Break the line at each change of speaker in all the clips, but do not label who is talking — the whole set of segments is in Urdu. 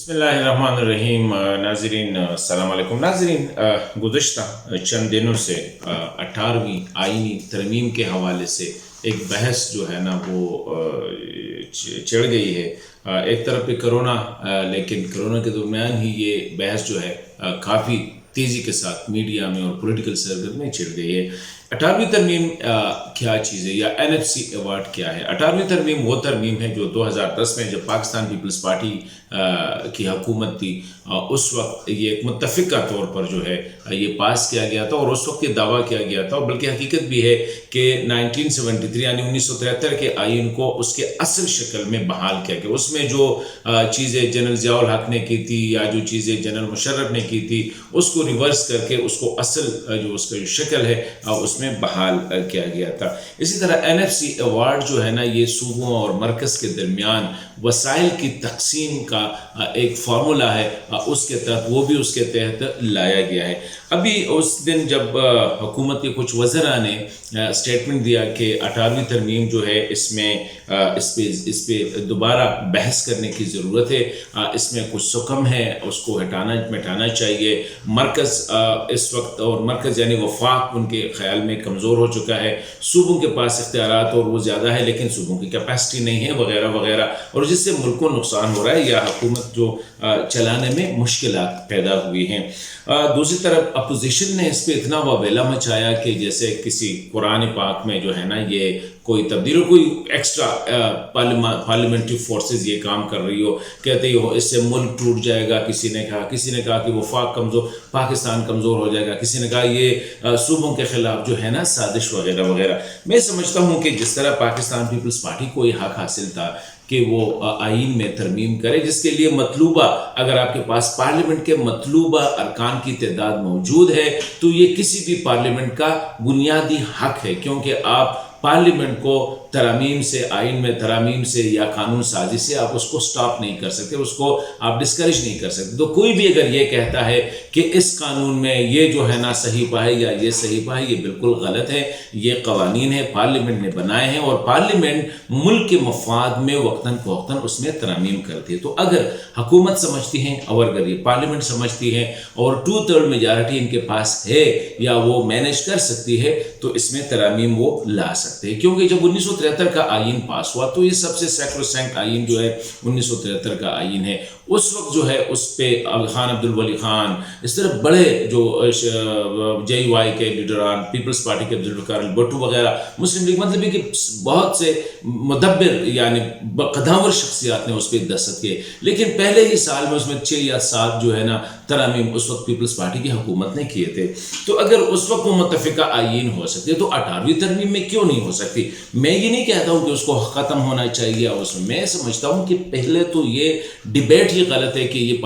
بسم اللہ الرحمن الرحیم۔ ناظرین السلام علیکم۔ ناظرین، گزشتہ چند دنوں سے 18ویں آئینی ترمیم کے حوالے سے ایک بحث جو ہے نا وہ چڑھ گئی ہے۔ ایک طرف پہ کرونا، لیکن کرونا کے درمیان ہی یہ بحث جو ہے کافی تیزی کے ساتھ میڈیا میں اور پولیٹیکل سرکل میں چڑھ گئی ہے۔ 18ویں ترمیم کیا چیز ہے یا NFC ایوارڈ کیا ہے؟ 18ویں ترمیم وہ ترمیم ہے جو 2010 میں جب پاکستان پیپلز پارٹی کی حکومت تھی، اس وقت یہ ایک متفقہ طور پر جو ہے یہ پاس کیا گیا تھا، اور اس وقت یہ دعویٰ کیا گیا تھا، اور بلکہ حقیقت بھی ہے کہ 1973 یعنی 1973 کے آئین کو اس کے اصل شکل میں بحال کیا گیا۔ اس میں جو چیزیں جنرل ضیاء الحق نے کی تھی یا جو چیزیں جنرل مشرف نے کی تھی، اس کو ریورس کر کے اس کو اصل جو اس کا جو شکل ہے اس میں بحال کیا گیا تھا۔ اسی طرح NFC ایوارڈ جو ہے نا یہ صوبوں اور مرکز کے درمیان وسائل کی تقسیم کا ایک فارمولہ ہے، اس کے تحت وہ بھی اس کے تحت لایا گیا ہے۔ ابھی اس دن جب حکومت کے کچھ وزراء نے اسٹیٹمنٹ دیا کہ 18ویں ترمیم جو ہے اس پہ دوبارہ بحث کرنے کی ضرورت ہے، اس میں کچھ سکم ہے، اس کو مٹانا چاہیے۔ مرکز اس وقت، اور مرکز یعنی وفاق ان کے خیال میں کمزور ہو چکا ہے، صوبوں کے پاس اختیارات اور وہ زیادہ ہے لیکن صوبوں کی کیپیسٹی نہیں ہے وغیرہ وغیرہ، اور جس سے ملک کو نقصان ہو رہا ہے یا حکومت جو چلانے میں مشکلات پیدا ہوئی ہیں۔ دوسری طرف اپوزیشن نے اس پہ اتنا واویلا مچایا کہ جیسے کسی قرآن پاک میں جو ہے نا یہ کوئی تبدیلی، کوئی ایکسٹرا پارلیمنٹری فورسز یہ کام کر رہی ہو، کہتے ہو اس سے ملک ٹوٹ جائے گا، کسی نے کہا کہ وفاق کمزور، پاکستان کمزور ہو جائے گا، کسی نے کہا یہ صوبوں کے خلاف جو ہے نا سازش وغیرہ وغیرہ۔ میں سمجھتا ہوں کہ جس طرح پاکستان پیپلز پارٹی کو یہ حق حاصل تھا کہ وہ آئین میں ترمیم کرے، جس کے لیے مطلوبہ، اگر آپ کے پاس پارلیمنٹ کے مطلوبہ ارکان کی تعداد موجود ہے تو یہ کسی بھی پارلیمنٹ کا بنیادی حق ہے، کیونکہ آپ پارلیمنٹ کو ترامیم سے، آئین میں ترامیم سے یا قانون سازی سے آپ اس کو سٹاپ نہیں کر سکتے، اس کو آپ ڈسکریج نہیں کر سکتے۔ تو کوئی بھی اگر یہ کہتا ہے کہ اس قانون میں یہ جو ہے نا صحیفہ ہے یا یہ صحیفہ ہے، یہ بالکل غلط ہے۔ یہ قوانین ہے، پارلیمنٹ نے بنائے ہیں، اور پارلیمنٹ ملک کے مفاد میں وقتاً فوقتاً اس میں ترامیم کرتی ہے۔ تو اگر حکومت سمجھتی ہیں اور اگر یہ پارلیمنٹ سمجھتی ہے اور 2/3 میجارٹی ان کے پاس ہے یا وہ مینیج کر سکتی ہے تو اس میں ترامیم وہ لا سکتے ہیں، کیونکہ جب 1973 کا آئین پاس ہوا تو یہ سب سے سیکروسینکٹ آئین جو ہے 1973 کا آئین ہے۔ اس وقت جو ہے اس پہ خان عبدالولی خان، اس طرح بڑے جو JUI کے لیڈران، پیپلز پارٹی کے عبدالقادر بھٹو وغیرہ، مسلم لیگ، مطلب کہ بہت سے مدبر یعنی قدامور شخصیات نے اس پہ دستخط کیے، لیکن پہلے ہی سال میں اس میں 6 یا 7 جو ہے نا ترامیم اس وقت پیپلز پارٹی کی حکومت نے کیے تھے۔ تو اگر اس وقت وہ متفقہ آئین ہو سکتے تو 18ویں ترمیم میں کیوں نہیں ہو سکتی؟ میں یہ نہیں کہتا ہوں کہ اس کو ختم ہونا چاہیے، اور میں سمجھتا ہوں کہ پہلے تو یہ ڈیبیٹ ہی غلط ہے کہ یہ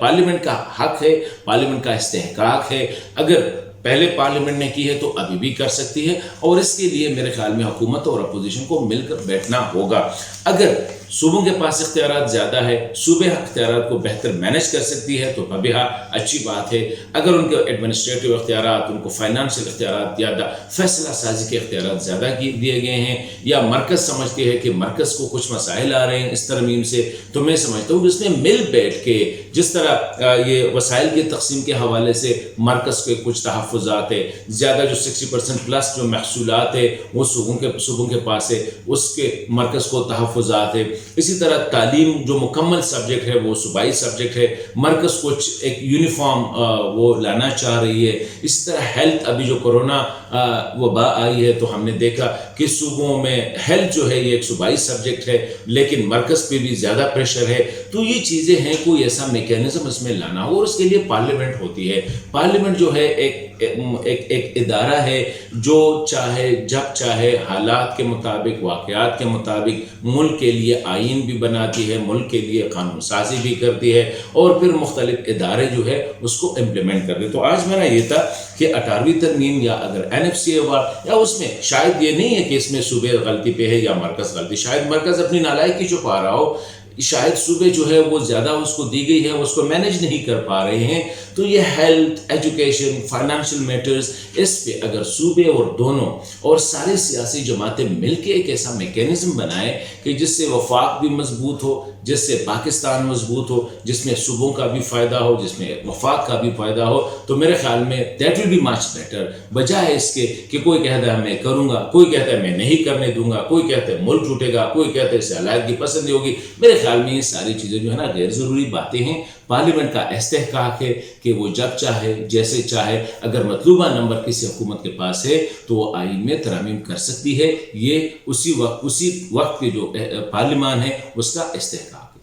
پارلیمنٹ کا حق ہے، پارلیمنٹ کا استحقاق ہے۔ اگر پہلے پارلیمنٹ نے کی ہے تو ابھی بھی کر سکتی ہے، اور اس کے لیے میرے خیال میں حکومت اور اپوزیشن کو مل کر بیٹھنا ہوگا۔ اگر صوبوں کے پاس اختیارات زیادہ ہے، صوبے اختیارات کو بہتر مینیج کر سکتی ہے تو بہا اچھی بات ہے۔ اگر ان کے ایڈمنسٹریٹو اختیارات، ان کو فائنانشل اختیارات زیادہ، فیصلہ سازی کے اختیارات زیادہ دیے گئے ہیں، یا مرکز سمجھتے ہے کہ مرکز کو کچھ مسائل آ رہے ہیں اس ترمیم سے، تو میں سمجھتا ہوں کہ اس میں مل بیٹھ کے، جس طرح یہ وسائل کی تقسیم کے حوالے سے مرکز کے کچھ تحفظات ہے، زیادہ جو 60% پلس جو محصولات ہے وہ صوبوں کے پاس ہے، اس کے مرکز کو تحفظات ہے۔ اسی طرح تعلیم جو مکمل سبجیکٹ ہے وہ صوبائی سبجیکٹ ہے، مرکز کچھ ایک یونیفارم وہ لانا چاہ رہی ہے۔ اسی طرح ہیلتھ، ابھی جو کرونا وبا آئی ہے تو ہم نے دیکھا کہ صوبوں میں ہیلتھ جو ہے یہ ایک صوبائی سبجیکٹ ہے، لیکن مرکز پہ بھی زیادہ پریشر ہے۔ تو یہ چیزیں ہیں، کوئی ایسا میکینزم اس میں لانا ہو، اور اس کے لیے پارلیمنٹ ہوتی ہے۔ پارلیمنٹ جو ہے ایک ادارہ ہے جو چاہے جب چاہے حالات کے مطابق، واقعات کے مطابق ملک کے لیے آئین بھی بناتی ہے، ملک کے لیے قانون سازی بھی کرتی ہے، اور پھر مختلف ادارے جو ہے اس کو امپلیمنٹ کرتے۔ تو آج میرا یہ تھا کہ 18ویں ترمیم یا اگر NFC ایوارڈ، یا اس میں شاید یہ نہیں ہے کہ اس میں صوبے غلطی پہ ہے یا مرکز غلطی، شاید مرکز اپنی نالائکی چھپا رہا ہو، شاید صوبے جو ہے وہ زیادہ اس کو دی گئی ہے، اس کو مینیج نہیں کر پا رہے ہیں، تو یہ ہیلتھ، ایجوکیشن، فائنانشیل میٹرز، اس پہ اگر صوبے اور دونوں اور سارے سیاسی جماعتیں مل کے ایک ایسا میکینزم بنائے کہ جس سے وفاق بھی مضبوط ہو، جس سے پاکستان مضبوط ہو، جس میں صوبوں کا بھی فائدہ ہو، جس میں وفاق کا بھی فائدہ ہو، تو میرے خیال میں that will be much better, بجائے اس کے کہ کوئی کہتا ہے میں کروں گا، کوئی کہتا ہے میں نہیں کرنے دوں گا، کوئی کہتا ہے ملک ٹوٹے گا، کوئی کہتا ہے اس سے علیحدگی پسندی ہوگی۔ میرے خیال میں یہ ساری چیزیں جو ہے نا غیر ضروری باتیں ہیں۔ پارلیمنٹ کا استحقاق ہے کہ وہ جب چاہے، جیسے چاہے، اگر مطلوبہ نمبر کسی حکومت کے پاس ہے تو وہ آئین میں ترامیم کر سکتی ہے۔ یہ اسی وقت کے جو پارلیمان ہے اس کا استحقاق ہے۔